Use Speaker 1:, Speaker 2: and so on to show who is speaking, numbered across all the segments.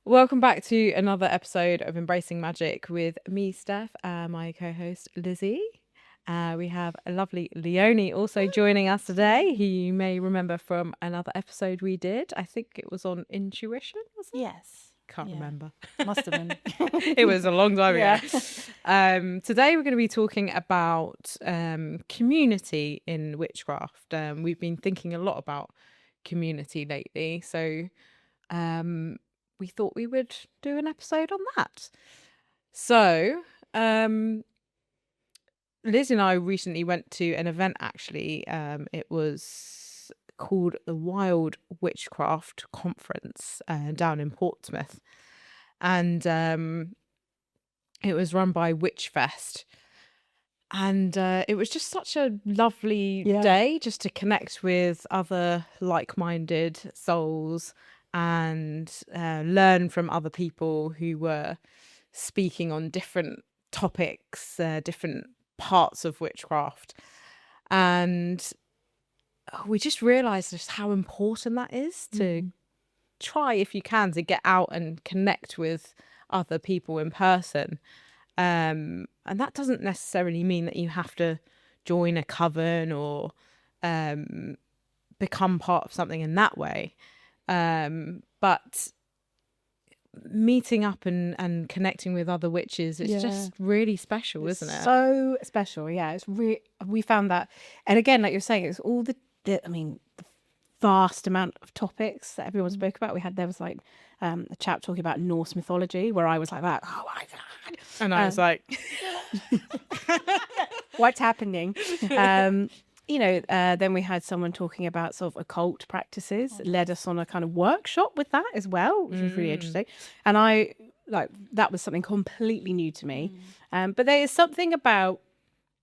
Speaker 1: Welcome back to another episode of Embracing Magick with me, Steph, and my co-host Lizzy. We have a lovely Leonie also joining us today, who you may remember from another episode we did. I think it was on intuition, was it?
Speaker 2: Yes.
Speaker 1: Can't remember.
Speaker 2: Must have been.
Speaker 1: It was a long time
Speaker 2: Yeah.
Speaker 1: ago. Today we're going to be talking about community in witchcraft. We've been thinking a lot about community lately, so we thought we would do an episode on that. So, Liz and I recently went to an event, actually. It was called the Wild Witchcraft Conference down in Portsmouth. And it was run by Witchfest. And it was just such a lovely day just to connect with other like-minded souls and learn from other people who were speaking on different topics, different parts of witchcraft. And we just realised just how important that is to try, if you can, to get out and connect with other people in person. And that doesn't necessarily mean that you have to join a coven or become part of something in that way. But meeting up and connecting with other witches, it's just really special, isn't it?
Speaker 2: So special, yeah. It's we found that, and again, like you're saying, it's all the vast amount of topics that everyone spoke about. There was like a chap talking about Norse mythology, where I was like that. Oh my god!
Speaker 1: And I was like,
Speaker 2: what's happening? Then we had someone talking about sort of occult practices, led us on a kind of workshop with that as well, which was really interesting. And that was something completely new to me. But there is something about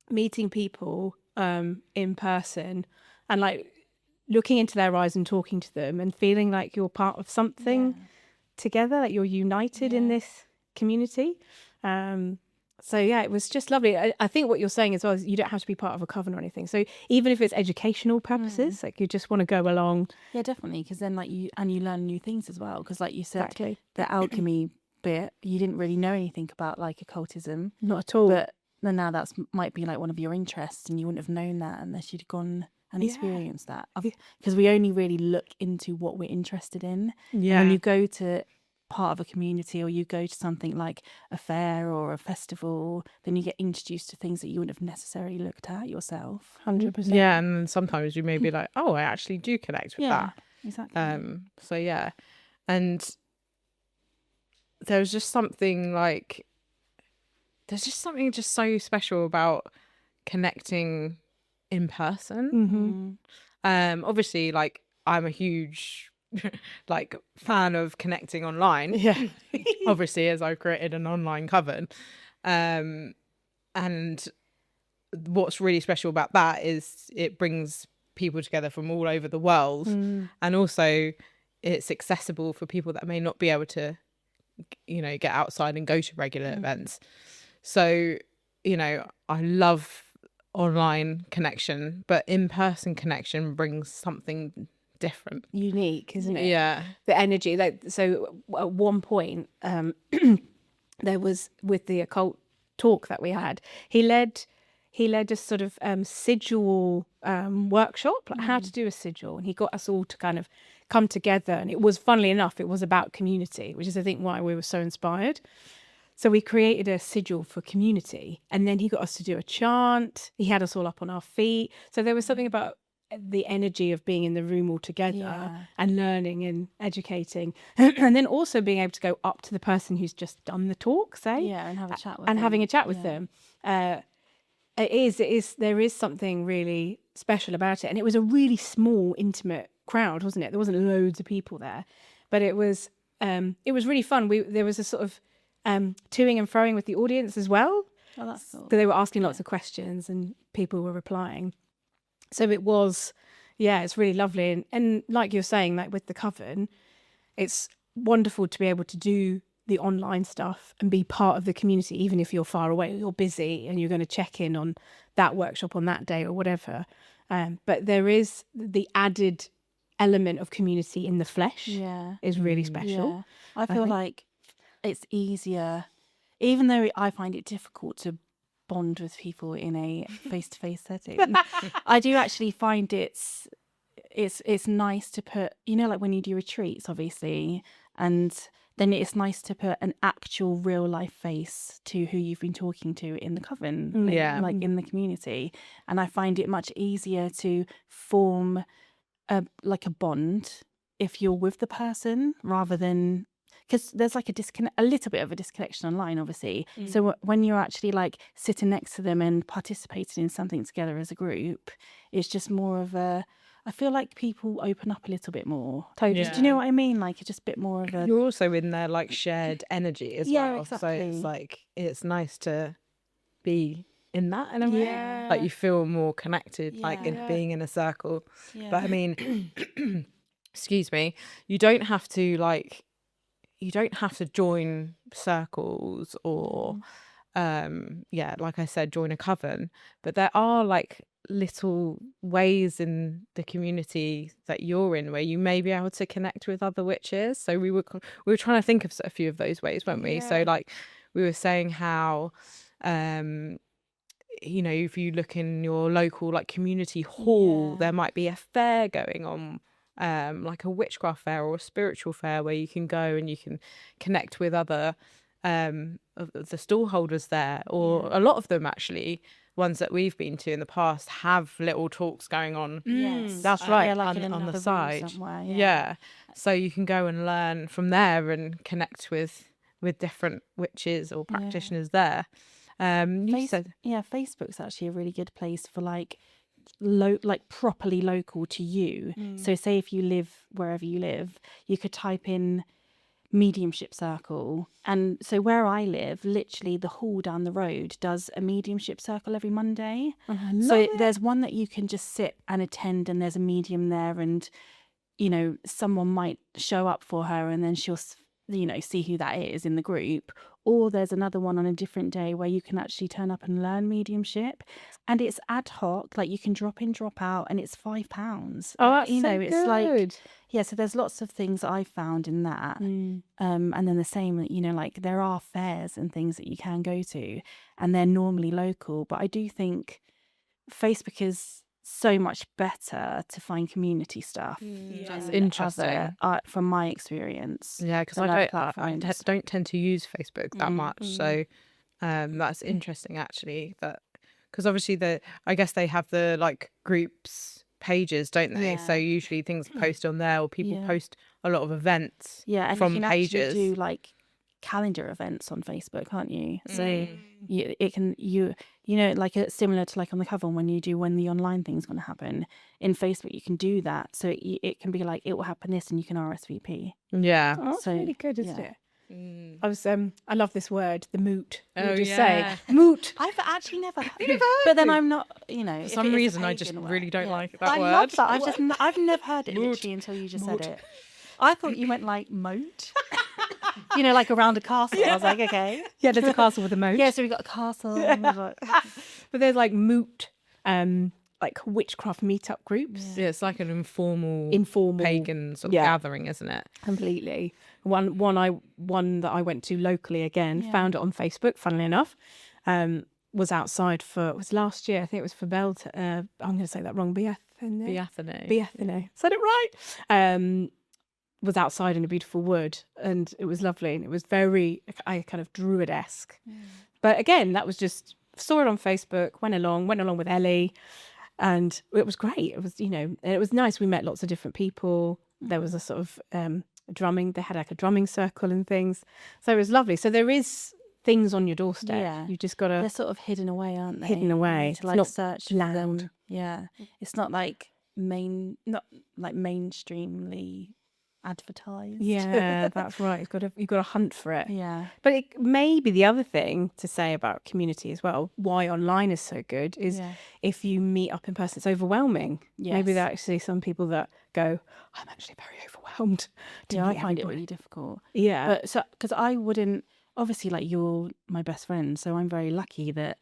Speaker 2: meeting people in person and like looking into their eyes and talking to them and feeling like you're part of something together, like you're united in this community. So yeah, it was just lovely. I think what you're saying as well is you don't have to be part of a coven or anything. So even if it's educational purposes, like you just want to go along.
Speaker 3: Yeah, definitely. Because then you learn new things as well. Because like you said,
Speaker 2: Exactly.
Speaker 3: the alchemy bit, you didn't really know anything about like occultism.
Speaker 2: Not at all.
Speaker 3: But then now might be like one of your interests, and you wouldn't have known that unless you'd gone and experienced that. Because we only really look into what we're interested in.
Speaker 1: yeah.
Speaker 3: And when you go to part of a community or you go to something like a fair or a festival, then you get introduced to things that you wouldn't have necessarily looked at yourself.
Speaker 2: 100%.
Speaker 1: Yeah, and sometimes you may be like, oh, I actually do connect with that.
Speaker 3: Exactly.
Speaker 1: So yeah, and there's just something just so special about connecting in person. Obviously, like I'm a huge like fan of connecting online.
Speaker 2: Yeah.
Speaker 1: Obviously, as I've created an online coven, and what's really special about that is it brings people together from all over the world, and also it's accessible for people that may not be able to, get outside and go to regular events. So, I love online connection, but in-person connection brings something different,
Speaker 2: Unique, isn't it?
Speaker 1: Yeah.
Speaker 2: The energy. So at one point, there was, with the occult talk that we had, he led a sort of sigil workshop, like how to do a sigil, and he got us all to kind of come together. And it was, funnily enough, it was about community, which is I think why we were so inspired. So we created a sigil for community, and then he got us to do a chant. He had us all up on our feet. So there was something about the energy of being in the room all together and learning and educating, and then also being able to go up to the person who's just done the talk,
Speaker 3: and have a chat with
Speaker 2: and
Speaker 3: them.
Speaker 2: having a chat with them. There is something really special about it, and it was a really small, intimate crowd, wasn't it? There wasn't loads of people there, but it was really fun. There was a sort of toing and froing with the audience as well.
Speaker 3: Oh, that's cool.
Speaker 2: So they were asking lots of questions and people were replying. So it was, it's really lovely. And like you're saying, like with the coven, it's wonderful to be able to do the online stuff and be part of the community, even if you're far away or you're busy and you're going to check in on that workshop on that day or whatever. But there is the added element of community in the flesh
Speaker 3: Yeah.
Speaker 2: is really special.
Speaker 3: Yeah. I feel
Speaker 2: think.
Speaker 3: like it's easier, even though I find it difficult to bond with people in a face-to-face setting. I do actually find it's nice to put, like when you do retreats, obviously, and then it's nice to put an actual real life face to who you've been talking to in the coven,
Speaker 1: Yeah.
Speaker 3: like in the community. And I find it much easier to form a bond if you're with the person, rather than, because there's like a little bit of a disconnection online, obviously. So when you're actually like sitting next to them and participating in something together as a group, it's just more of a, I feel like people open up a little bit more.
Speaker 2: Totally.
Speaker 3: Do you know what I mean? Like it's just a bit more of a,
Speaker 1: You're also in their like shared energy as
Speaker 3: Yeah,
Speaker 1: well.
Speaker 3: exactly.
Speaker 1: So it's like, it's nice to be in that in a way.
Speaker 3: Yeah.
Speaker 1: Like you feel more connected, like in
Speaker 3: Yeah.
Speaker 1: being in a circle.
Speaker 3: yeah.
Speaker 1: But I mean, excuse me, you don't have to join circles or like I said, join a coven, but there are like little ways in the community that you're in where you may be able to connect with other witches. So we were trying to think of a few of those ways, weren't we? So like we were saying how if you look in your local like community hall, there might be a fair going on, like a witchcraft fair or a spiritual fair where you can go and you can connect with other of the stall holders there, or a lot of them actually, ones that we've been to in the past, have little talks going on.
Speaker 3: Yes.
Speaker 1: That's right,
Speaker 3: Yeah, like in
Speaker 1: on
Speaker 3: another
Speaker 1: the
Speaker 3: room
Speaker 1: side.
Speaker 3: somewhere,
Speaker 1: Yeah. So you can go and learn from there and connect with different witches or practitioners there. You said
Speaker 3: Facebook's actually a really good place for like properly local to you. So say if you live wherever you live, you could type in mediumship circle, and so where I live, literally the hall down the road does a mediumship circle every Monday. So there's one that you can just sit and attend, and there's a medium there, and someone might show up for her, and then she'll see who that is in the group. Or there's another one on a different day where you can actually turn up and learn mediumship, and it's ad hoc, like you can drop in, drop out, and it's £5.
Speaker 2: Oh, that's
Speaker 3: it's
Speaker 2: so
Speaker 3: like,
Speaker 2: good.
Speaker 3: so there's lots of things I found in that. And then the same, like there are fairs and things that you can go to, and they're normally local, but I do think Facebook is so much better to find community stuff.
Speaker 1: That's
Speaker 3: than
Speaker 1: interesting.
Speaker 3: from my experience.
Speaker 1: Yeah, because
Speaker 3: than
Speaker 1: I
Speaker 3: other platforms.
Speaker 1: don't tend to use Facebook that much. So that's interesting actually, that because obviously I guess they have the like groups pages, don't they?
Speaker 3: Yeah.
Speaker 1: So usually things post on there, or people post a lot of events
Speaker 3: and
Speaker 1: from
Speaker 3: you can
Speaker 1: pages.
Speaker 3: actually do like calendar events on Facebook, can't you? So it can like similar to like on the coven when the online thing's going to happen in Facebook, you can do that. So it can be like, it will happen this, and you can RSVP.
Speaker 1: Yeah.
Speaker 2: Oh, that's
Speaker 3: So,
Speaker 2: really good, isn't
Speaker 3: yeah.
Speaker 2: it? I was I love this word, the moot.
Speaker 1: Oh,
Speaker 2: just
Speaker 1: yeah.
Speaker 2: say moot.
Speaker 3: I've actually never heard but then I'm not,
Speaker 1: For some reason I just really don't like that
Speaker 3: I
Speaker 1: word.
Speaker 3: love that. I've never heard it literally until you just said it. I thought you meant like moat. Like around a castle. I was like, okay.
Speaker 2: Yeah, there's a castle with a moat.
Speaker 3: Yeah, so we got a castle. And
Speaker 2: but there's like moot, like witchcraft meetup groups.
Speaker 1: Yeah, it's like an informal pagan sort of gathering, isn't it?
Speaker 2: Completely. One that I went to locally again, found it on Facebook, funnily enough. Was outside it was last year. I think it was for I'm going to say that wrong. Beathene. Said it right. Was outside in a beautiful wood, and it was lovely, and it was very kind of druid-esque. But again, that was just, saw it on Facebook, went along with Ellie, and it was great. It was, and it was nice. We met lots of different people. There was a sort of drumming. They had like a drumming circle and things. So it was lovely. So there is things on your doorstep.
Speaker 3: Yeah.
Speaker 2: You just got to...
Speaker 3: They're sort of hidden away, aren't they?
Speaker 2: Hidden away.
Speaker 3: To like
Speaker 2: not
Speaker 3: search
Speaker 2: loud.
Speaker 3: for them. Yeah. It's not like mainstreamly advertised.
Speaker 2: Yeah, that's right. You've got to hunt for it.
Speaker 3: Yeah.
Speaker 2: But it may be the other thing to say about community as well, why online is so good, is if you meet up in person, it's overwhelming.
Speaker 3: Yes.
Speaker 2: Maybe there are actually some people that go, I'm actually very overwhelmed.
Speaker 3: I find it really difficult.
Speaker 2: Yeah.
Speaker 3: But so, because I wouldn't, obviously, like, you're my best friend, so I'm very lucky that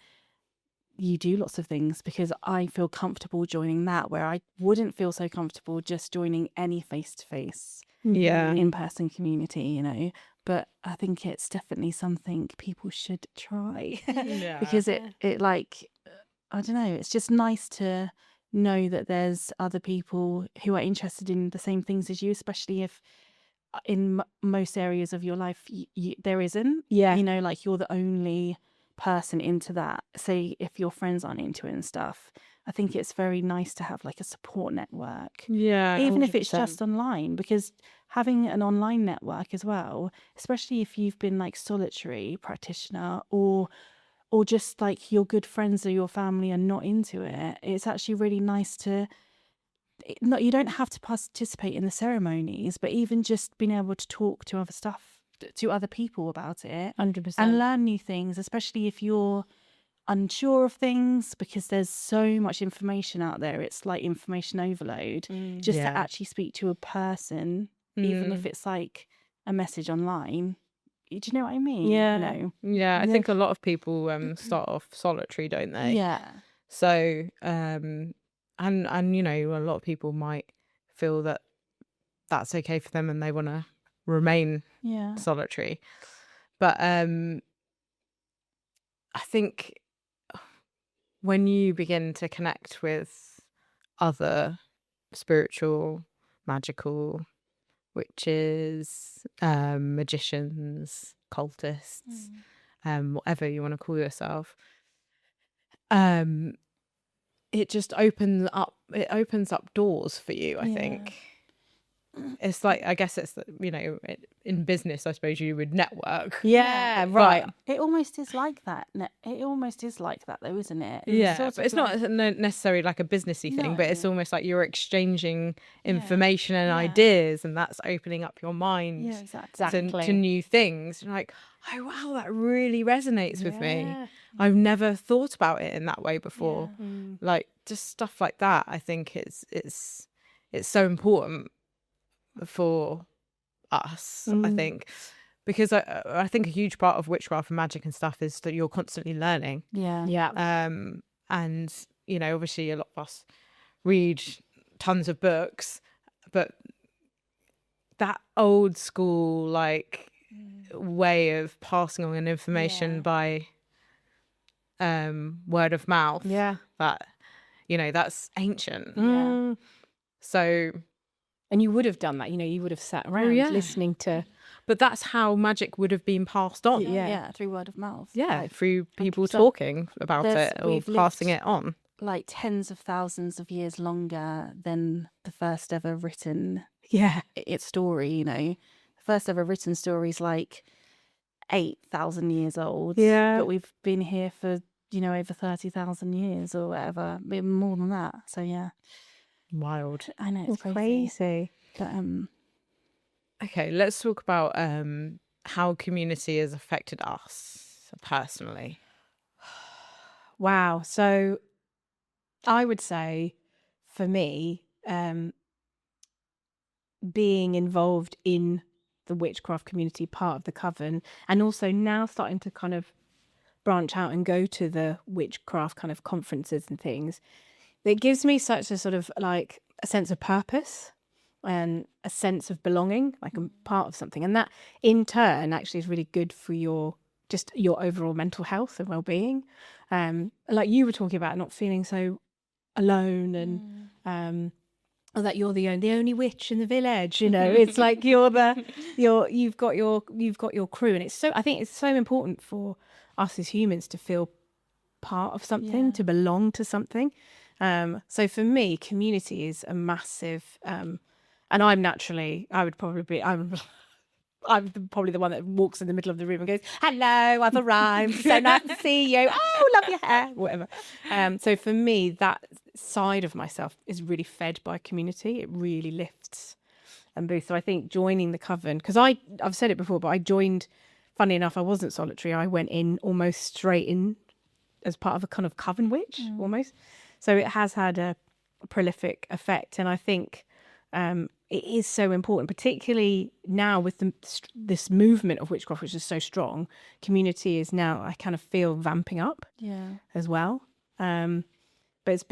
Speaker 3: you do lots of things, because I feel comfortable joining that, where I wouldn't feel so comfortable just joining any face-to-face
Speaker 1: Yeah.
Speaker 3: in-person community, you know. But I think it's definitely something people should try.
Speaker 1: Yeah.
Speaker 3: Because it like, I don't know, it's just nice to know that there's other people who are interested in the same things as you, especially if in most areas of your life there isn't.
Speaker 2: Yeah.
Speaker 3: You know, like you're the only person into that. Say if your friends aren't into it and stuff, I think it's very nice to have like a support network,
Speaker 1: Yeah.
Speaker 3: even if it's
Speaker 2: 100%.
Speaker 3: just online, because having an online network as well, especially if you've been like solitary practitioner, or just like your good friends or your family are not into it, it's actually really nice to you don't have to participate in the ceremonies, but even just being able to talk to other people about it
Speaker 2: 100%.
Speaker 3: and learn new things, especially if you're unsure of things, because there's so much information out there. It's like information overload. Just
Speaker 1: Yeah.
Speaker 3: to actually speak to a person, even if it's like a message online. Do you know what I mean?
Speaker 2: Yeah.
Speaker 3: You know?
Speaker 1: Yeah, I
Speaker 2: Yeah.
Speaker 1: think a lot of people start off solitary, don't they?
Speaker 3: Yeah.
Speaker 1: So, and you know, a lot of people might feel that that's okay for them and they want to remain
Speaker 3: Yeah.
Speaker 1: solitary. But I think when you begin to connect with other spiritual, magical witches, magicians, cultists, whatever you want to call yourself, it just opens up doors for you, I think. It's like, I guess it's, you know, in business, I suppose you would network.
Speaker 2: Yeah, right.
Speaker 3: It almost is like that. It almost is like that, though, isn't it?
Speaker 1: Yeah,
Speaker 3: Sort
Speaker 1: but
Speaker 3: of
Speaker 1: it's
Speaker 3: like-
Speaker 1: not necessarily like a businessy thing, but it's
Speaker 3: No.
Speaker 1: almost like you're exchanging information and
Speaker 3: Yeah.
Speaker 1: ideas, and that's opening up your mind
Speaker 3: Yeah, exactly.
Speaker 1: to new things. You're like, oh wow, that really resonates with me.
Speaker 2: Yeah.
Speaker 1: I've never thought about it in that way before.
Speaker 3: Yeah.
Speaker 1: Like just stuff like that. I think it's so important for us. I think because I think a huge part of witchcraft and magic and stuff is that you're constantly learning.
Speaker 3: Yeah.
Speaker 2: Yeah.
Speaker 1: And you know, obviously a lot of us read tons of books, but that old school like way of passing on information by word of mouth,
Speaker 2: Yeah.
Speaker 1: that, you know, that's ancient.
Speaker 2: Mm.
Speaker 1: So,
Speaker 2: And you would have done that, you know, you would have sat around
Speaker 1: yeah.
Speaker 2: listening to.
Speaker 1: but that's how magic would have been passed on.
Speaker 2: Yeah.
Speaker 3: Through word of mouth.
Speaker 1: Yeah, through people
Speaker 3: 100%.
Speaker 1: talking about it or
Speaker 3: We've
Speaker 1: passing
Speaker 3: lived
Speaker 1: it on.
Speaker 3: like tens of thousands of years longer than the first ever written
Speaker 2: Yeah.
Speaker 3: story, you know. The first ever written story is like 8,000 years old.
Speaker 2: Yeah.
Speaker 3: But we've been here for, you know, over 30,000 years or whatever, maybe more than that. So yeah,
Speaker 1: Wild.
Speaker 3: I know it's crazy.
Speaker 2: Crazy.
Speaker 3: But
Speaker 1: Okay, let's talk about how community has affected us personally.
Speaker 2: Wow. So I would say for me, being involved in the witchcraft community, part of the coven, and also now starting to kind of branch out and go to the witchcraft kind of conferences and things, it gives me such a sort of like a sense of purpose and a sense of belonging, like I'm part of something. And that in turn actually is really good for your overall mental health and well-being. Like you were talking about, not feeling so alone and or that you're the only witch in the village, you know. It's like you've got your crew, and I think it's so important for us as humans to feel part of something, to belong to something. So for me, community is a massive, and I'm probably the one that walks in the middle of the room and goes, "Hello, I've arrived. So nice to see you. Oh, love your hair," whatever. So for me, that side of myself is really fed by community. It really lifts and boosts. So I think joining the coven, because I've said it before, but I joined. Funny enough, I wasn't solitary. I went in almost straight in as part of a kind of coven witch almost. So it has had a prolific effect, and I think it is so important, particularly now with this movement of witchcraft, which is so strong. Community is now, I kind of feel, vamping up as well. But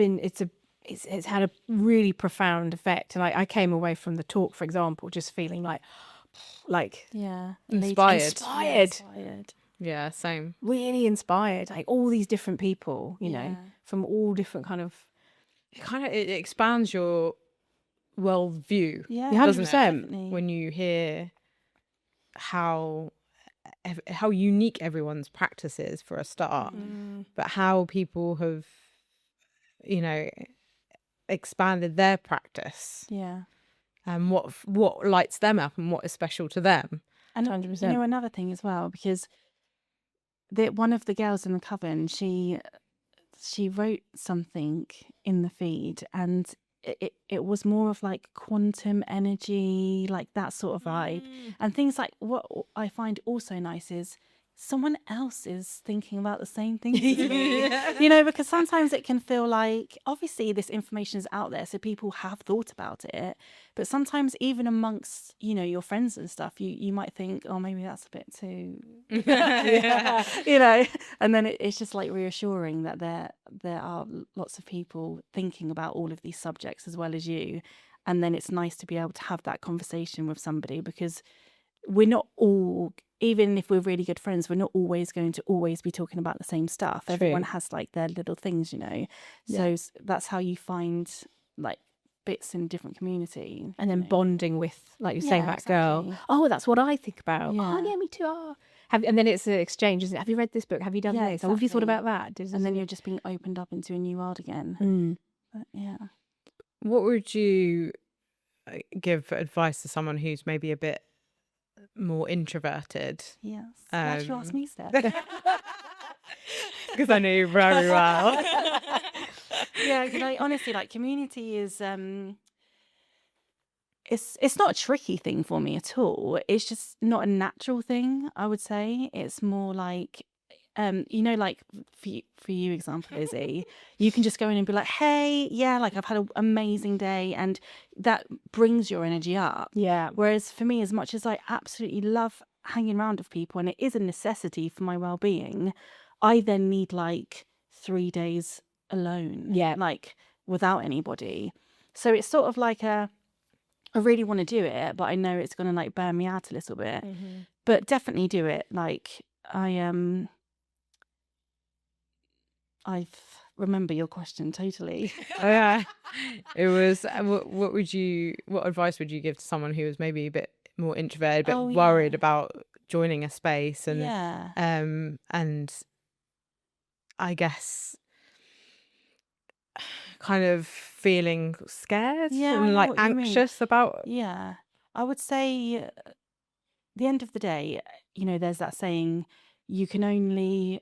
Speaker 2: it's had a really profound effect, and I came away from the talk, for example, just feeling like
Speaker 1: Inspired.
Speaker 3: Yeah,
Speaker 1: Same.
Speaker 2: really inspired, like all these different people, you know, from all different kind of.
Speaker 1: It expands your worldview.
Speaker 3: Yeah,
Speaker 2: 100%.
Speaker 3: definitely.
Speaker 1: When you hear how unique everyone's practice is for a start, but how people have, you know, expanded their practice,
Speaker 3: Yeah.
Speaker 1: and what lights them up and what is special to them.
Speaker 3: And
Speaker 2: 100%.
Speaker 3: you know, another thing as well, because one of the girls in the coven, she wrote something in the feed, and it was more of like quantum energy, like that sort of vibe. And things like, what I find also nice is someone else is thinking about the same things as me. You know, because sometimes it can feel like, obviously this information is out there, so people have thought about it, but sometimes even amongst, you know, your friends and stuff, you might think, oh, maybe that's a bit too you know, and then it's just like reassuring that there are lots of people thinking about all of these subjects as well as you. And then it's nice to be able to have that conversation with somebody, because we're not all, even if we're really good friends, we're not always going to always be talking about the same stuff.
Speaker 2: True.
Speaker 3: Everyone has like their little things, you know. So that's how you find like bits in different community,
Speaker 2: And then bonding with, like you're saying,
Speaker 3: Yeah,
Speaker 2: that girl.
Speaker 3: exactly.
Speaker 2: Oh, that's what I think about.
Speaker 3: Yeah.
Speaker 2: Oh, yeah, me too. Oh. And then it's an exchange, isn't it? Have you read this book? Have you done
Speaker 3: Yeah,
Speaker 2: this? Oh, have you thought
Speaker 3: exactly.
Speaker 2: about that?
Speaker 3: and then you're just being opened up into a new world again. But yeah.
Speaker 1: What would you give advice to someone who's maybe a bit more introverted?
Speaker 3: Yes. Why'd you ask me, Steph?
Speaker 1: Because I know you very well.
Speaker 3: Yeah, like honestly, like community is it's not a tricky thing for me at all. It's just not a natural thing, I would say. It's more like you know, like for you example, Lizzy, you can just go in and be like, hey, yeah, like I've had an amazing day, and that brings your energy up.
Speaker 2: Yeah.
Speaker 3: Whereas for me, as much as I absolutely love hanging around with people and it is a necessity for my well-being, I then need like 3 days alone.
Speaker 2: Yeah.
Speaker 3: Like without anybody. So it's sort of like I really want to do it, but I know it's going to like burn me out a little bit. But definitely do it. Like I remember your question totally.
Speaker 1: Oh, yeah. It was what advice would you give to someone who was maybe a bit more introverted, a bit worried about joining a space, and and I guess kind of feeling scared and like anxious about.
Speaker 3: Yeah. I would say the end of the day, you know, there's that saying, you can only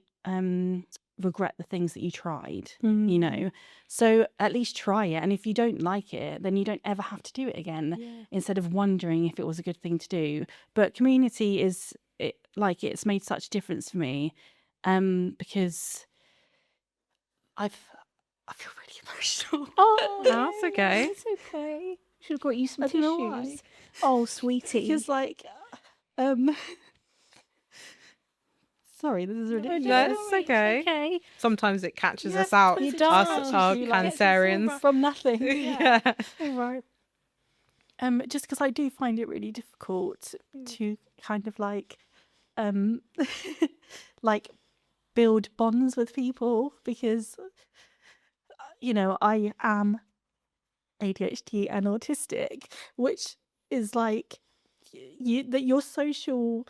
Speaker 3: regret the things that you tried, you know. So at least try it, and if you don't like it, then you don't ever have to do it again, instead of wondering if it was a good thing to do. But community is it's made such a difference for me, because I feel really emotional.
Speaker 2: Oh,
Speaker 1: That's okay.
Speaker 2: It's okay. Should have got you some
Speaker 3: I don't know why.
Speaker 2: tissues. Oh, sweetie.
Speaker 3: Because like sorry, this is ridiculous.
Speaker 1: No, it's okay.
Speaker 2: Okay.
Speaker 1: Sometimes it catches us out.
Speaker 3: It
Speaker 1: Us
Speaker 3: does.
Speaker 1: are
Speaker 3: You, like,
Speaker 1: Cancerians.
Speaker 3: from nothing.
Speaker 1: Yeah.
Speaker 3: All right. Just because I do find it really difficult to kind of like like build bonds with people, because you know, I am ADHD and autistic, which is like that your social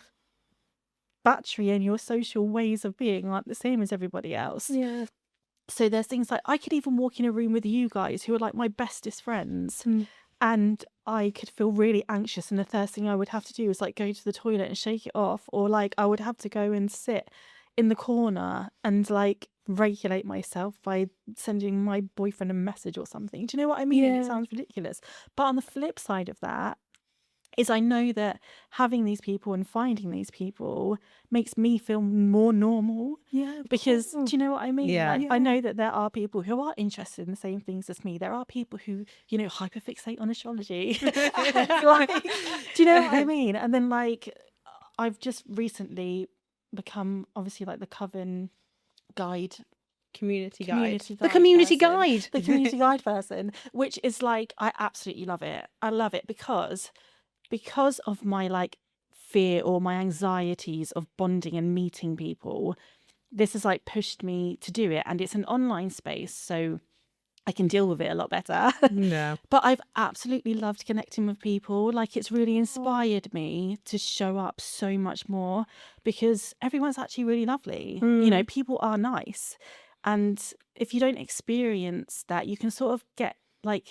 Speaker 3: battery and your social ways of being aren't the same as everybody else.
Speaker 2: Yeah.
Speaker 3: So there's things like, I could even walk in a room with you guys who are like my bestest friends, and I could feel really anxious, and the first thing I would have to do is like go to the toilet and shake it off, or like I would have to go and sit in the corner and like regulate myself by sending my boyfriend a message or something. Do you know what I mean?
Speaker 2: Yeah.
Speaker 3: It sounds ridiculous, but on the flip side of that is I know that having these people and finding these people makes me feel more normal.
Speaker 2: Yeah.
Speaker 3: Because do you know what I mean?
Speaker 1: Yeah.
Speaker 3: Like, I know that there are people who are interested in the same things as me. There are people who, you know, hyperfixate on astrology. Like, do you know what I mean? And then like I've just recently become obviously like the coven guide
Speaker 1: community guide.
Speaker 3: community
Speaker 2: The
Speaker 3: guide
Speaker 2: community
Speaker 3: person.
Speaker 2: guide.
Speaker 3: The community guide person, which is like, I absolutely love it. I love it because of my like fear or my anxieties of bonding and meeting people. This has like pushed me to do it, and it's an online space, so I can deal with it a lot better.
Speaker 1: Yeah.
Speaker 3: But I've absolutely loved connecting with people. Like, it's really inspired me to show up so much more, because everyone's actually really lovely. You know, people are nice. And if you don't experience that, you can sort of get like,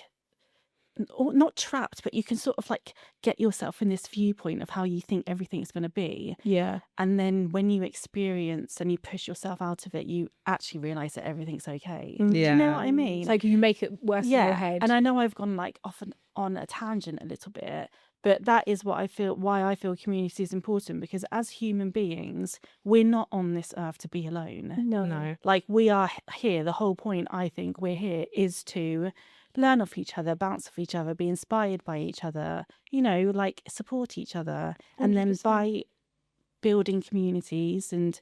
Speaker 3: or not trapped, but you can sort of like get yourself in this viewpoint of how you think everything's going to be.
Speaker 2: Yeah.
Speaker 3: And then when you experience and you push yourself out of it, you actually realize that everything's okay. Do you know what I mean?
Speaker 2: It's like you make it worse in your head.
Speaker 3: And I know I've gone like off and on a tangent a little bit, but that is what I feel, why I feel community is important, because as human beings, we're not on this earth to be alone.
Speaker 1: No.
Speaker 3: Like, we are here. The whole point, I think, we're here is to learn off each other, bounce off each other, be inspired by each other, you know, like support each other. And then
Speaker 2: 100%.
Speaker 3: by building communities and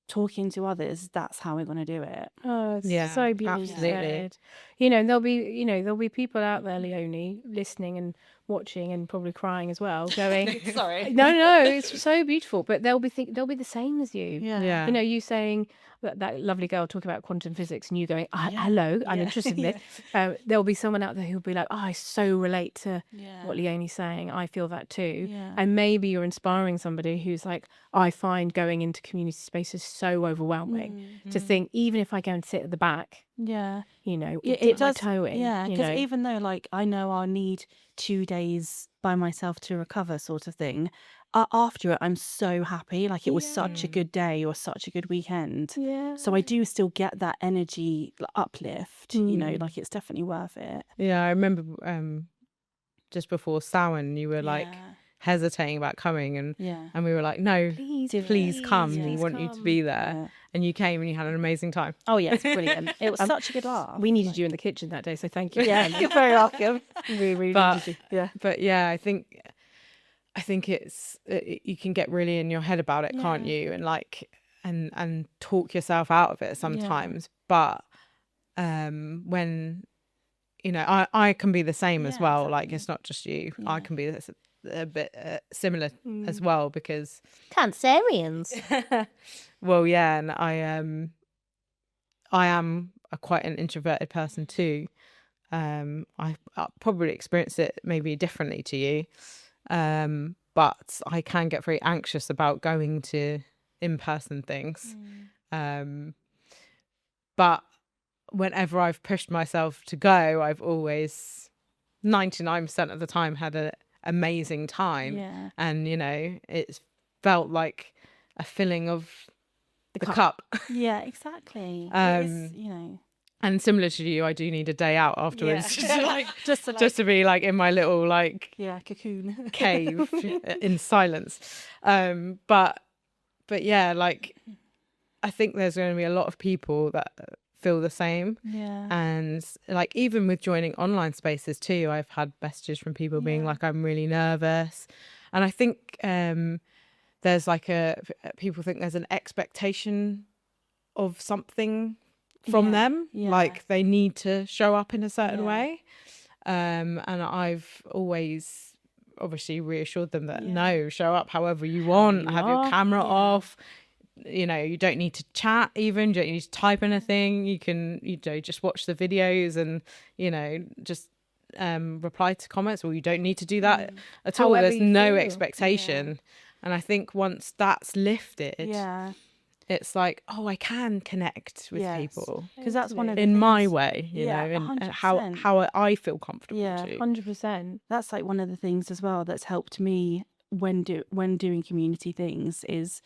Speaker 3: talking to others, that's how we're going to do it.
Speaker 2: Oh, it's
Speaker 1: Yeah,
Speaker 2: so beautifully
Speaker 1: absolutely.
Speaker 2: said. You know, and there'll be people out there, Leonie, listening and watching and probably crying as well, going,
Speaker 3: Sorry.
Speaker 2: no, it's so beautiful. But they'll be the same as you.
Speaker 1: Yeah.
Speaker 2: You know, you saying that lovely girl talking about quantum physics, and you going, hello, I'm interested in this. There'll be someone out there who'll be like, I so relate to what Leonie's saying. I feel that too.
Speaker 3: Yeah.
Speaker 2: And maybe you're inspiring somebody who's like, I find going into community spaces so overwhelming to think, even if I go and sit at the back,
Speaker 3: Yeah.
Speaker 2: you know,
Speaker 3: It
Speaker 2: dip my
Speaker 3: does.
Speaker 2: toe in.
Speaker 3: Yeah,
Speaker 2: you
Speaker 3: because
Speaker 2: know.
Speaker 3: even though like I know I'll need 2 days by myself to recover, sort of thing, after it I'm so happy. Like, it was such a good day or such a good weekend.
Speaker 2: Yeah.
Speaker 3: So I do still get that energy uplift. You know, like, it's definitely worth it.
Speaker 1: Yeah, I remember just before Samhain, you were like hesitating about coming, and we were like, no, please come. We want you to be there.
Speaker 3: Yeah.
Speaker 1: And you came and you had an amazing time.
Speaker 3: Oh yeah, it's brilliant. It was such a good laugh.
Speaker 2: We needed you in the kitchen that day, so thank you.
Speaker 3: Yeah, you're very welcome.
Speaker 2: We really
Speaker 1: But-
Speaker 2: needed you.
Speaker 3: Yeah.
Speaker 1: But yeah, I think you can get really in your head about it, can't you? And like, and talk yourself out of it sometimes. But when, you know, I can be the same as well.
Speaker 3: exactly.
Speaker 1: Like, it's not just you. I can be a bit similar as well, because
Speaker 2: Cancerians.
Speaker 1: well, yeah, and I am quite an introverted person too. I probably experience it maybe differently to you, but I can get very anxious about going to in-person things. But whenever I've pushed myself to go, I've always 99% of the time had an amazing time.
Speaker 3: Yeah.
Speaker 1: And, you know, it's felt like a filling of the cup.
Speaker 3: Yeah, exactly.
Speaker 1: Um,
Speaker 3: It is, you know.
Speaker 1: And similar to you, I do need a day out afterwards,
Speaker 3: Yeah.
Speaker 1: just to be like in my little like
Speaker 3: Cocoon.
Speaker 1: cave in silence. But yeah, like, I think there's going to be a lot of people that feel the same.
Speaker 3: Yeah.
Speaker 1: And like, even with joining online spaces too, I've had messages from people being like, I'm really nervous. And I think there's like people think there's an expectation of something from them. Like, they need to show up in a certain way. And I've always obviously reassured them that no, show up however you want, have your camera off. You know, you don't need to chat even, you don't need to type anything. You can, you know, just watch the videos and, you know, just reply to comments, or you don't need to do that at all.
Speaker 2: However
Speaker 1: There's
Speaker 2: you
Speaker 1: no
Speaker 2: feel.
Speaker 1: expectation. And I think once that's lifted,
Speaker 3: Yeah.
Speaker 1: it's like, oh, I can connect with people
Speaker 3: Because that's one of the
Speaker 1: in my
Speaker 3: things-
Speaker 1: way, you
Speaker 3: Yeah,
Speaker 1: know, and
Speaker 3: 100%.
Speaker 1: how I feel comfortable
Speaker 3: Yeah,
Speaker 1: too.
Speaker 2: 100%.
Speaker 3: That's like one of the things as well that's helped me when doing community things, is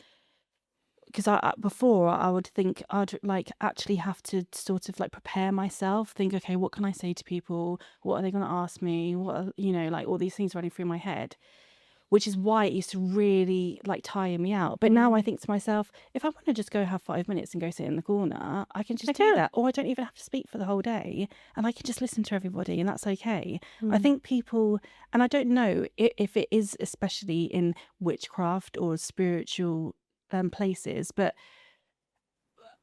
Speaker 3: because before I would think I'd like actually have to sort of like prepare myself, think, okay, what can I say to people? What are they going to ask me? What are, you know, like all these things running through my head, which is why it used to really like tire me out. But now I think to myself, if I want to just go have 5 minutes and go sit in the corner, I can just do that. Or I don't even have to speak for the whole day, and I can just listen to everybody, and that's okay. I think people, and I don't know if it is especially in witchcraft or spiritual places, but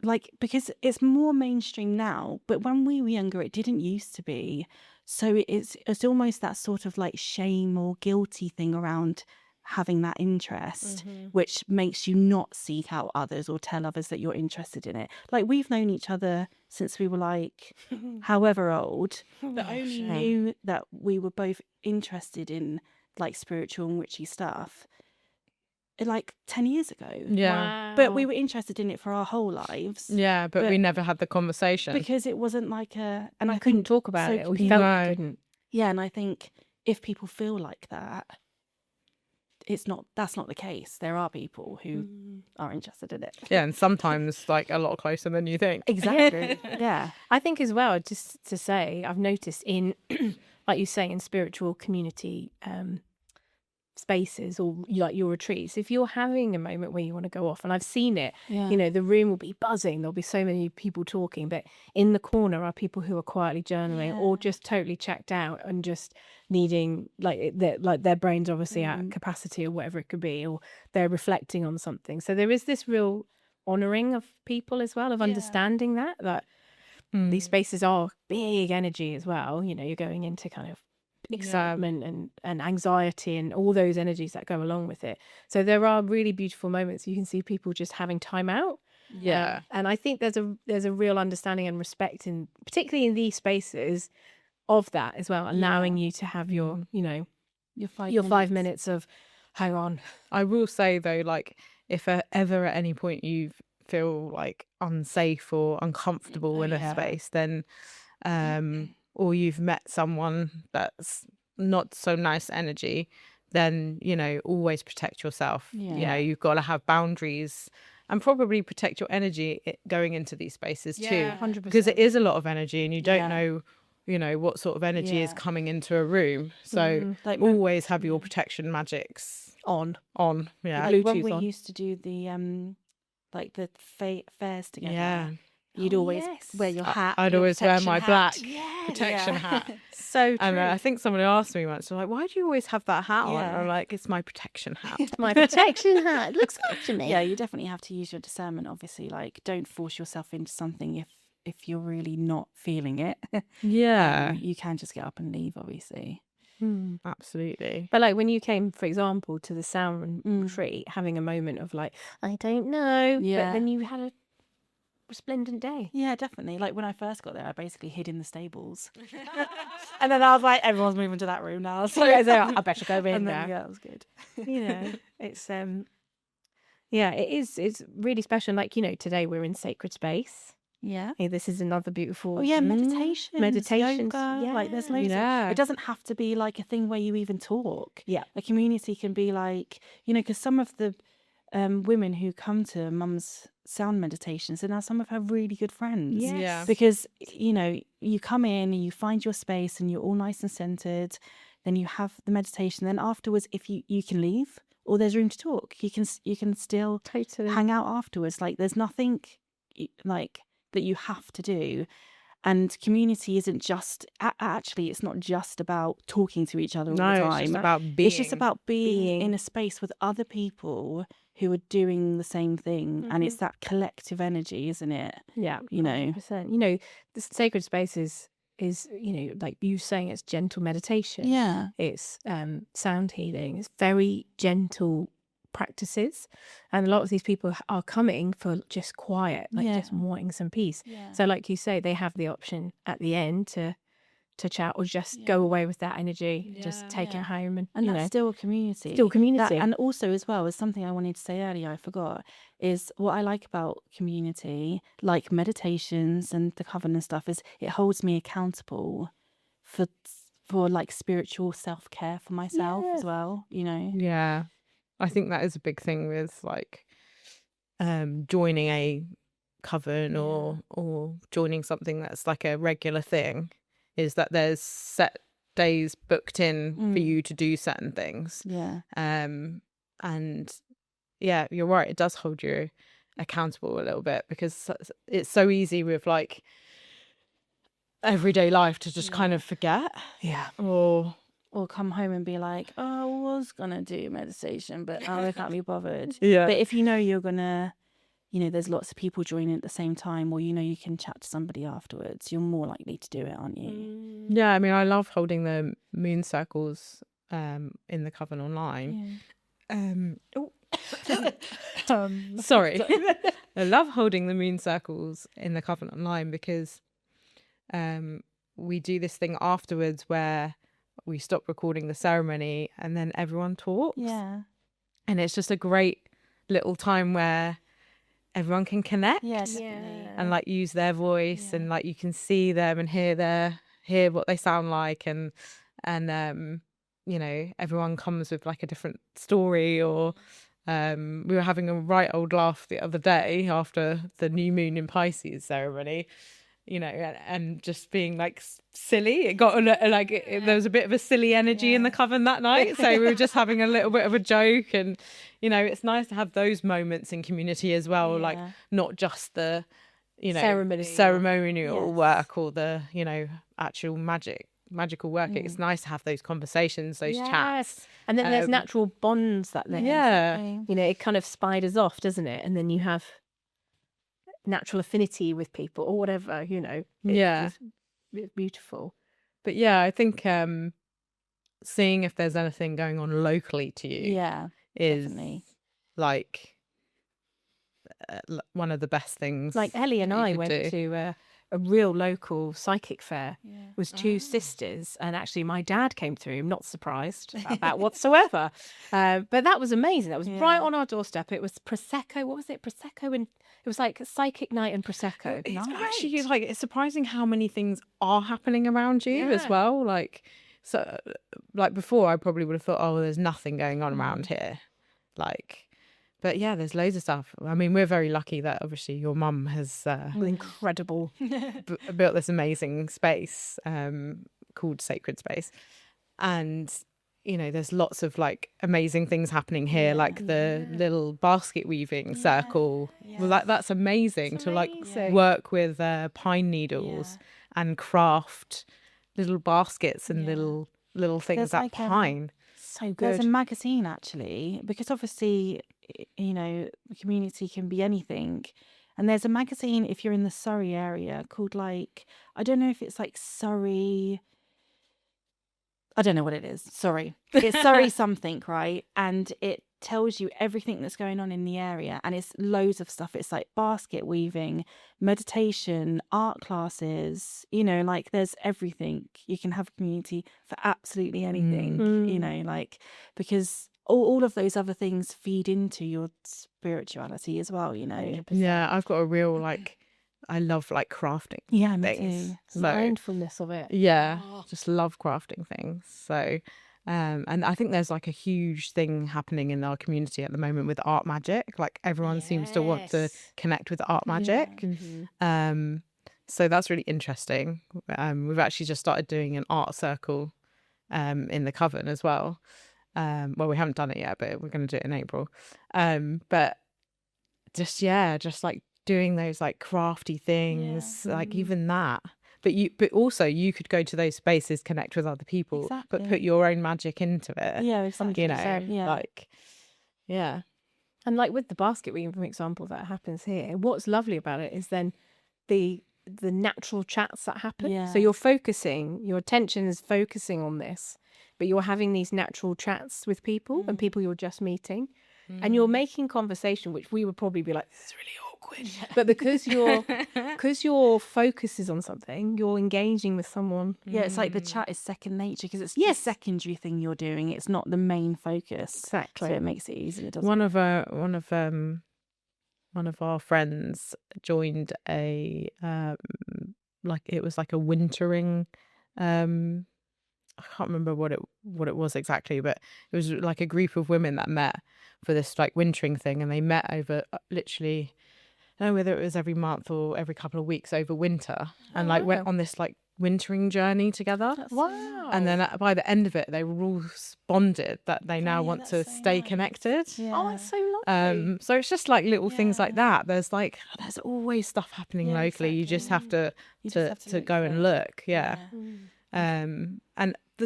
Speaker 3: like, because it's more mainstream now, but when we were younger, it didn't used to be. So it's almost that sort of like shame or guilty thing around having that interest, which makes you not seek out others or tell others that you're interested in it. Like, we've known each other since we were like however old, but only knew that we were both interested in like spiritual and witchy stuff like 10 years ago.
Speaker 1: Yeah.
Speaker 3: But we were interested in it for our whole lives.
Speaker 1: Yeah, but we never had the conversation.
Speaker 3: Because it wasn't like a... And
Speaker 2: I
Speaker 3: I
Speaker 2: couldn't
Speaker 3: think
Speaker 2: talk about
Speaker 3: so
Speaker 2: it. We
Speaker 3: people-
Speaker 2: felt
Speaker 1: No.
Speaker 2: we couldn't.
Speaker 3: Yeah, and I think if people feel like that, that's not the case. There are people who are interested in it.
Speaker 1: Yeah, and sometimes like a lot closer than you think.
Speaker 3: Exactly. Yeah.
Speaker 2: I think as well, just to say, I've noticed in, like you say, in spiritual community spaces or like your retreats, if you're having a moment where you want to go off, and I've seen it,
Speaker 3: Yeah.
Speaker 2: you know, the room will be buzzing, there'll be so many people talking, but in the corner are people who are quietly journaling or just totally checked out and just needing their brains obviously at capacity or whatever it could be, or they're reflecting on something. So there is this real honoring of people as well, of understanding that these spaces are big energy as well. You know, you're going into kind of excitement and anxiety and all those energies that go along with it. So there are really beautiful moments. You can see people just having time out.
Speaker 1: Yeah.
Speaker 2: And I think there's a real understanding and respect in, particularly in these spaces, of that as well, allowing you to have your, you know, your 5 minutes of hang on.
Speaker 1: I will say though, like if ever at any point you feel like unsafe or uncomfortable in a space, then or you've met someone that's not so nice energy, then, you know, always protect yourself. You know, you've got to have boundaries and probably protect your energy going into these spaces too.
Speaker 2: 100%.
Speaker 1: Because it is a lot of energy and you don't know, you know, what sort of energy is coming into a room. So
Speaker 3: Like
Speaker 1: always have your protection magics
Speaker 2: on.
Speaker 1: Yeah.
Speaker 3: like when
Speaker 2: Bluetooth
Speaker 3: we
Speaker 2: on.
Speaker 3: used to do the like the fairs together.
Speaker 1: Yeah.
Speaker 3: You'd always wear your hat.
Speaker 1: I'd
Speaker 3: your
Speaker 1: always wear
Speaker 3: protection
Speaker 1: my
Speaker 3: hat.
Speaker 1: black protection hat.
Speaker 2: So true.
Speaker 1: And I think someone asked me once, like, why do you always have that hat on?
Speaker 3: Yeah.
Speaker 1: And I'm like, it's my protection hat.
Speaker 2: My protection hat. It looks good to me.
Speaker 3: Yeah, you definitely have to use your discernment, obviously. Like, don't force yourself into something if you're really not feeling it.
Speaker 1: Yeah,
Speaker 3: You can just get up and leave, obviously.
Speaker 1: absolutely.
Speaker 2: But like when you came, for example, to the sound retreat, having a moment of like, I don't know.
Speaker 3: Yeah.
Speaker 2: But then you had a resplendent day.
Speaker 3: Yeah, definitely. Like when I first got there, I basically hid in the stables. And then I was like, everyone's moving to that room now. So
Speaker 2: I better go in
Speaker 3: and
Speaker 2: there.
Speaker 3: then, yeah, it was good.
Speaker 2: You know, it's it's really special. Like, you know, today we're in sacred space.
Speaker 3: Yeah.
Speaker 2: Hey, this is another beautiful
Speaker 3: Oh yeah, meditations,
Speaker 2: meditations.
Speaker 3: yoga, like there's loads.
Speaker 1: Yeah.
Speaker 3: It doesn't have to be like a thing where you even talk.
Speaker 2: Yeah.
Speaker 3: A community can be like, you know, because some of the women who come to Mum's sound meditations are now some of her really good friends.
Speaker 2: Yes.
Speaker 1: Yeah.
Speaker 3: Because, you know, you come in and you find your space and you're all nice and centered. Then you have the meditation. Then afterwards, if you can leave or there's room to talk, you can still
Speaker 2: Totally.
Speaker 3: hang out afterwards. Like there's nothing like that you have to do. And community isn't just actually it's not just about talking to each other all the time.
Speaker 1: It's just about being.
Speaker 3: It's just about being
Speaker 2: Being.
Speaker 3: in a space with other people who are doing the same thing. And it's that collective energy, isn't it?
Speaker 2: Yeah.
Speaker 3: You know.
Speaker 2: 100%. You know, the sacred space is, you know, like you saying, it's gentle meditation.
Speaker 3: Yeah.
Speaker 2: It's sound healing. It's very gentle practices, and a lot of these people are coming for just quiet, like just wanting some peace. So like you say, they have the option at the end to chat or just go away with that energy, just take it home, and
Speaker 3: And
Speaker 2: you
Speaker 3: that's
Speaker 2: know,
Speaker 3: still a community.
Speaker 2: still community.
Speaker 3: And also as well as something I wanted to say earlier, I forgot, is what I like about community, like meditations and the coven and stuff, is it holds me accountable for like spiritual self-care for myself as well, you know.
Speaker 1: Yeah. I think that is a big thing with like joining a coven or joining something that's like a regular thing, is that there's set days booked in for you to do certain things.
Speaker 3: Yeah.
Speaker 1: And yeah, you're right, it does hold you accountable a little bit, because it's so easy with like everyday life to just kind of forget.
Speaker 3: Or come home and be like, oh, I was gonna do meditation, but I can't be bothered.
Speaker 1: Yeah.
Speaker 3: But if you know you're gonna there's lots of people joining at the same time, or you can chat to somebody afterwards, you're more likely to do it, aren't you?
Speaker 1: Yeah, I mean, I love holding the moon circles in the coven online. Sorry. I love holding the moon circles in the coven online because we do this thing afterwards where we stop recording the ceremony and then everyone talks.
Speaker 3: Yeah.
Speaker 1: And it's just a great little time where everyone can connect and like use their voice and like you can see them and hear what they sound like and everyone comes with like a different story. Or we were having a right old laugh the other day after the new moon in Pisces ceremony, and just being like silly. It got there was a bit of a silly energy in the coven that night, so we were just having a little bit of a joke. And it's nice to have those moments in community as well, like not just the ceremonial work or the actual magical work. It's nice to have those conversations, those chats,
Speaker 2: and then there's natural bonds that then it kind of spiders off, doesn't it? And then you have natural affinity with people or whatever, it's beautiful.
Speaker 1: But I think seeing if there's anything going on locally to you is definitely like one of the best things.
Speaker 2: Like Ellie and I went to a real local psychic fair. It was two sisters, and actually my dad came through. I'm not surprised about that whatsoever. But that was amazing. That was right on our doorstep. It was Prosecco. What was it? Prosecco, and it was like a psychic night and Prosecco.
Speaker 1: It's actually like, it's surprising how many things are happening around you as well. Like, so like before I probably would have thought, oh, there's nothing going on around here. Like, but there's loads of stuff. I mean, we're very lucky that obviously your mum has
Speaker 2: incredible
Speaker 1: built this amazing space called Sacred Space, and there's lots of like amazing things happening here, like the little basket weaving circle. Well, that's amazing to like work with pine needles and craft little baskets and little things that like pine.
Speaker 3: So good. There's a magazine actually, because obviously the community can be anything, and there's a magazine if you're in the Surrey area called, like, I don't know if it's like Surrey, I don't know what it is, sorry, it's Surrey something, right? And it tells you everything that's going on in the area, and it's loads of stuff. It's like basket weaving, meditation, art classes, like there's everything. You can have a community for absolutely anything, like, because all of those other things feed into your spirituality as well, 100%.
Speaker 1: Yeah, I've got a real like, I love like crafting things.
Speaker 2: The mindfulness of it.
Speaker 1: Just love crafting things. So and I think there's like a huge thing happening in our community at the moment with art magic. Like everyone seems to want to connect with art magic. So that's really interesting. We've actually just started doing an art circle in the coven as well. Well, we haven't done it yet, but we're going to do it in April. But just like doing those like crafty things, like even that. But also you could go to those spaces, connect with other people, but put your own magic into it.
Speaker 3: Yeah, exactly.
Speaker 2: And like with the basket weaving, for example, that happens here, what's lovely about it is then the natural chats that happen. So your attention is focusing on this, but you're having these natural chats with people and people you're just meeting, and you're making conversation, which we would probably be like, this is really awkward. But because your focus is on something, you're engaging with someone.
Speaker 3: Yeah, it's like the chat is second nature because it's the secondary thing you're doing. It's not the main focus.
Speaker 2: Exactly.
Speaker 3: So it makes it easier.
Speaker 1: One of our friends joined a like it was like a wintering I can't remember what it was exactly, but it was like a group of women that met for this like wintering thing, and they met over literally, I don't know whether it was every month or every couple of weeks over winter, and like went on this like wintering journey together.
Speaker 2: Wow.
Speaker 1: And then by the end of it, they were all bonded that they now want to stay connected.
Speaker 2: Oh, it's so lovely.
Speaker 1: So it's just like little things like that. There's always stuff happening locally. You just have to go and look. And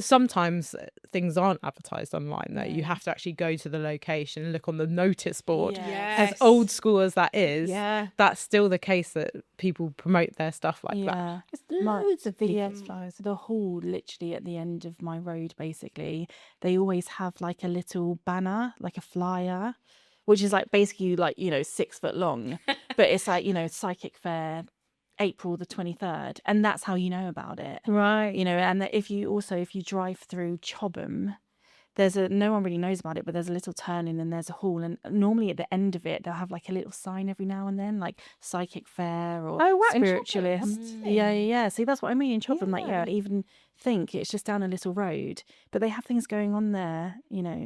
Speaker 1: sometimes things aren't advertised online though. You have to actually go to the location, look on the notice board.
Speaker 3: Yeah.
Speaker 1: As old school as that is,
Speaker 2: Yeah.
Speaker 1: that's still the case that people promote their stuff like that.
Speaker 3: Yeah.
Speaker 2: There's loads of VDS
Speaker 3: the-
Speaker 2: flyers.
Speaker 3: The hall, literally at the end of my road, basically, they always have like a little banner, like a flyer, which is like basically like, 6 foot long, but it's like, psychic fair, April the 23rd, and that's how you know about it.
Speaker 2: Right.
Speaker 3: And that if you drive through Chobham, no one really knows about it, but there's a little turning and there's a hall, and normally at the end of it they'll have like a little sign every now and then, like psychic fair or
Speaker 2: Oh, wow, in
Speaker 3: spiritualist.
Speaker 2: Chobham?
Speaker 3: Yeah. See, that's what I mean in Chobham. Like,
Speaker 2: Yeah.
Speaker 3: you don't even think it's just down a little road, but they have things going on there,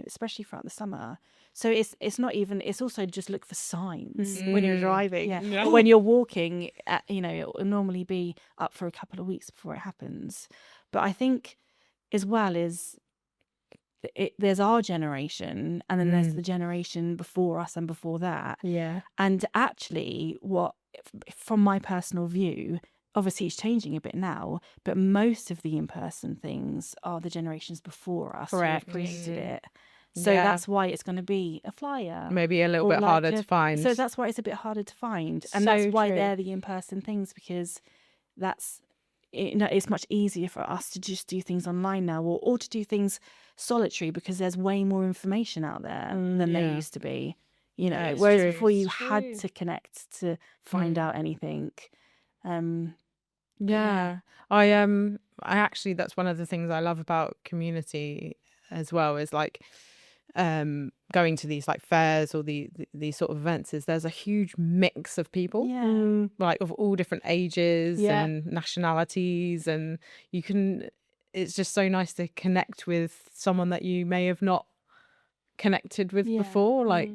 Speaker 3: especially throughout the summer. So it's not even. It's also just look for signs when you're driving.
Speaker 1: Yeah.
Speaker 3: But when you're walking, it will normally be up for a couple of weeks before it happens. But I think as well is there's our generation, and then there's the generation before us and before that.
Speaker 2: Yeah.
Speaker 3: And actually, from my personal view, obviously it's changing a bit now, but most of the in-person things are the generations before us who have
Speaker 2: Correct.
Speaker 3: created it. So
Speaker 1: Yeah.
Speaker 3: that's why it's going to be a flyer.
Speaker 1: Maybe a little
Speaker 3: Or
Speaker 1: bit
Speaker 3: like
Speaker 1: harder to find.
Speaker 3: So that's why it's a bit harder to find. And
Speaker 2: So
Speaker 3: that's why
Speaker 2: true.
Speaker 3: they're the in-person things, because it's much easier for us to just do things online now, or to do things solitary, because there's way more information out there than there used to be.
Speaker 1: it's
Speaker 3: Whereas
Speaker 1: true.
Speaker 3: before you
Speaker 2: It's
Speaker 3: had
Speaker 2: true.
Speaker 3: to connect to find out anything.
Speaker 1: Yeah. I actually, that's one of the things I love about community as well, is like going to these like fairs or these sort of events, is there's a huge mix of people,
Speaker 3: Yeah.
Speaker 1: like of all different ages
Speaker 2: Yeah.
Speaker 1: and nationalities, and it's just so nice to connect with someone that you may have not connected with
Speaker 3: Yeah.
Speaker 1: before, like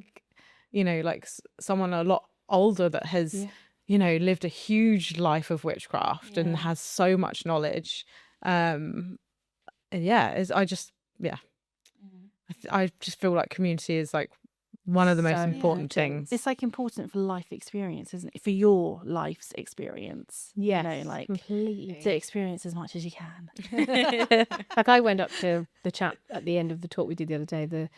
Speaker 1: like someone a lot older that has lived a huge life of witchcraft and has so much knowledge. And I just feel like community is like one of the most
Speaker 2: So
Speaker 1: important
Speaker 2: important.
Speaker 1: things.
Speaker 3: It's like important for life experience, isn't it? For your life's experience.
Speaker 2: Yes.
Speaker 3: Like
Speaker 2: Completely.
Speaker 3: to experience as much as you can.
Speaker 2: Like I went up to the chap at the end of the talk we did the other day, the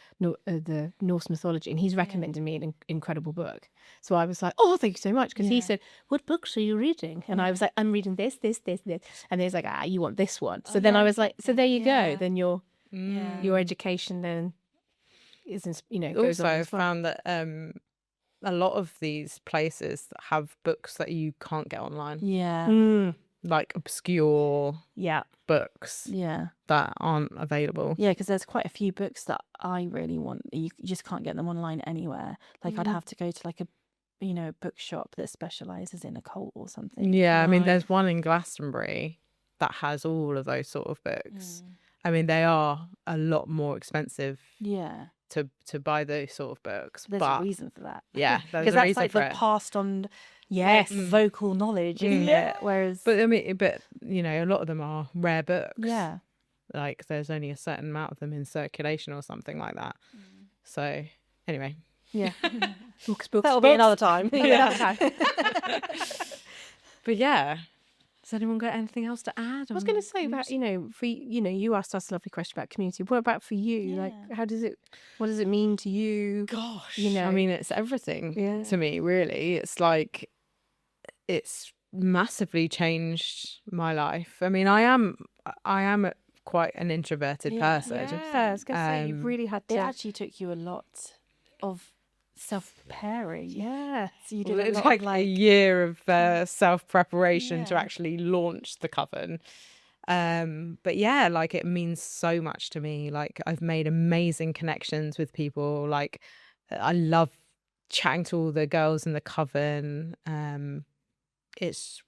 Speaker 2: Norse mythology, and he's recommended me an incredible book. So I was like, oh, thank you so much, because he said, what books are you reading? And I was like, I'm reading this, and he's like, you want this one? So then I was like, so there you go. Then your education then isn't goes
Speaker 1: Also,
Speaker 2: on
Speaker 1: I
Speaker 2: as well.
Speaker 1: found that a lot of these places have books that you can't get online,
Speaker 3: Yeah.
Speaker 1: like obscure
Speaker 3: Yeah.
Speaker 1: books
Speaker 3: Yeah.
Speaker 1: that aren't available.
Speaker 3: Yeah, because there's quite a few books that I really want. You just can't get them online anywhere. Like I'd have to go to like a bookshop that specializes in occult or something.
Speaker 1: Yeah, I mean,
Speaker 3: Right.
Speaker 1: there's one in Glastonbury that has all of those sort of books. I mean, they are a lot more expensive
Speaker 3: Yeah.
Speaker 1: to buy those sort of books,
Speaker 3: There's
Speaker 1: but
Speaker 3: a reason for that.
Speaker 1: yeah, there's
Speaker 3: Because
Speaker 1: a
Speaker 3: that's
Speaker 1: reason
Speaker 3: like
Speaker 1: for
Speaker 3: the
Speaker 1: it.
Speaker 3: passed on
Speaker 2: Yes.
Speaker 3: vocal knowledge, isn't it? Whereas
Speaker 1: But I mean, a lot of them are rare books.
Speaker 3: yeah.
Speaker 1: Like there's only a certain amount of them in circulation or something like that. So anyway,
Speaker 3: Yeah.
Speaker 2: Books.
Speaker 3: That'll be another time.
Speaker 1: but yeah, has anyone got anything else to add?
Speaker 2: I was going to say about for you asked us a lovely question about community. What about for you? Like, what does it mean to you?
Speaker 1: Gosh,
Speaker 2: You know.
Speaker 1: I mean, it's everything
Speaker 2: Yeah.
Speaker 1: to me, really. It's like it's massively changed my life. I mean, I am quite an introverted person.
Speaker 2: Yeah, I was going to say you've really had
Speaker 3: It
Speaker 2: to.
Speaker 3: actually took you a lot of self-preparing.
Speaker 2: Yeah.
Speaker 3: So you
Speaker 1: Well,
Speaker 3: did a
Speaker 1: it's
Speaker 3: lot
Speaker 1: like
Speaker 3: of
Speaker 1: a year of self-preparation to
Speaker 3: Yeah.
Speaker 1: actually launch the coven. But yeah, like it means so much to me. Like I've made amazing connections with people. Like I love chatting to all the girls in the coven. It's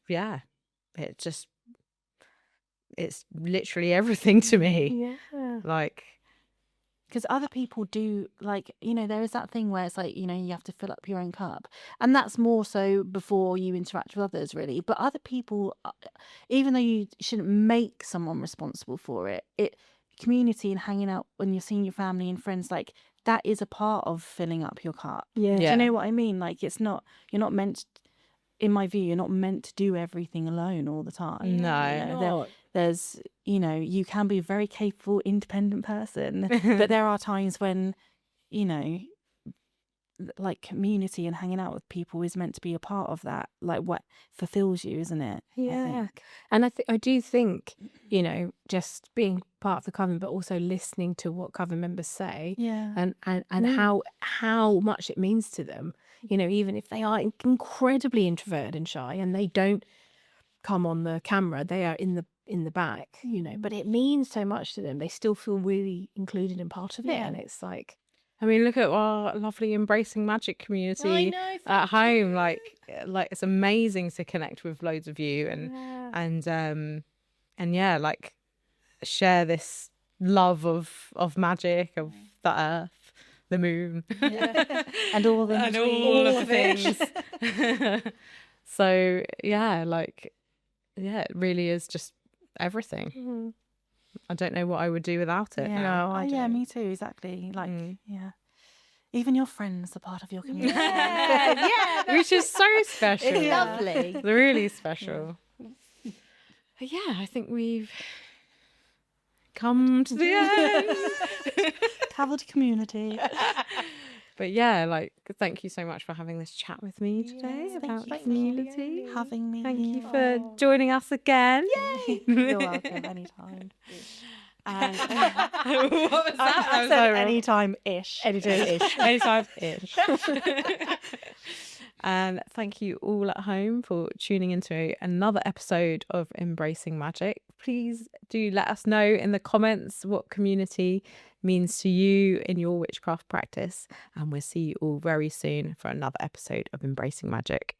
Speaker 1: literally everything to me.
Speaker 2: Yeah.
Speaker 1: Like
Speaker 3: because other people do, like, there is that thing where it's like, you have to fill up your own cup, and that's more so before you interact with others, really. But other people, even though you shouldn't make someone responsible for it, community and hanging out when you're seeing your family and friends, like that is a part of filling up your cup.
Speaker 2: Yeah.
Speaker 3: Do
Speaker 1: Yeah.
Speaker 3: you know what I mean? Like you're not meant, in my view, you're not meant to do everything alone all the time.
Speaker 1: No.
Speaker 3: You know, there's, you know, you can be a very capable, independent person, but there are times when, you know, like community and hanging out with people is meant to be a part of that, like what fulfills you, isn't it? I
Speaker 2: Yeah.
Speaker 3: think.
Speaker 2: And I do think, you know, just being part of the coven, but also listening to what coven members say,
Speaker 3: Yeah.
Speaker 2: and how much it means to them, you know, even if they are incredibly introverted and shy and they don't come on the camera, they are in the back, you know, but it means so much to them. They still feel really included and part of it.
Speaker 3: Yeah.
Speaker 2: And it's like,
Speaker 1: I mean, look at our lovely Embracing Magick community at home. Like it's amazing to connect with loads of you and yeah, like share this love of magic, of the earth, the moon,
Speaker 3: And all the
Speaker 1: and all of the things. So yeah, like it really is just everything. I don't know what I would do without it.
Speaker 3: Yeah.
Speaker 1: now.
Speaker 2: I
Speaker 3: yeah,
Speaker 2: don't.
Speaker 3: me too, exactly. Like, yeah. Even your friends are part of your community.
Speaker 1: Which is so special.
Speaker 2: It's lovely.
Speaker 1: They're really special. But yeah, I think we've come to the end.
Speaker 3: Cavalry community.
Speaker 1: But yeah, like, thank you so much for having this chat with me today
Speaker 3: Yes,
Speaker 1: about
Speaker 3: thank you for
Speaker 1: community.
Speaker 3: Having me.
Speaker 1: Thank you
Speaker 3: here.
Speaker 1: for joining us again.
Speaker 3: You're welcome anytime. And
Speaker 1: What was that?
Speaker 3: I said anytime-ish.
Speaker 1: Anytime-ish. Anytime-ish. And thank you all at home for tuning into another episode of Embracing Magick. Please do let us know in the comments what community means to you in your witchcraft practice. And we'll see you all very soon for another episode of Embracing Magick.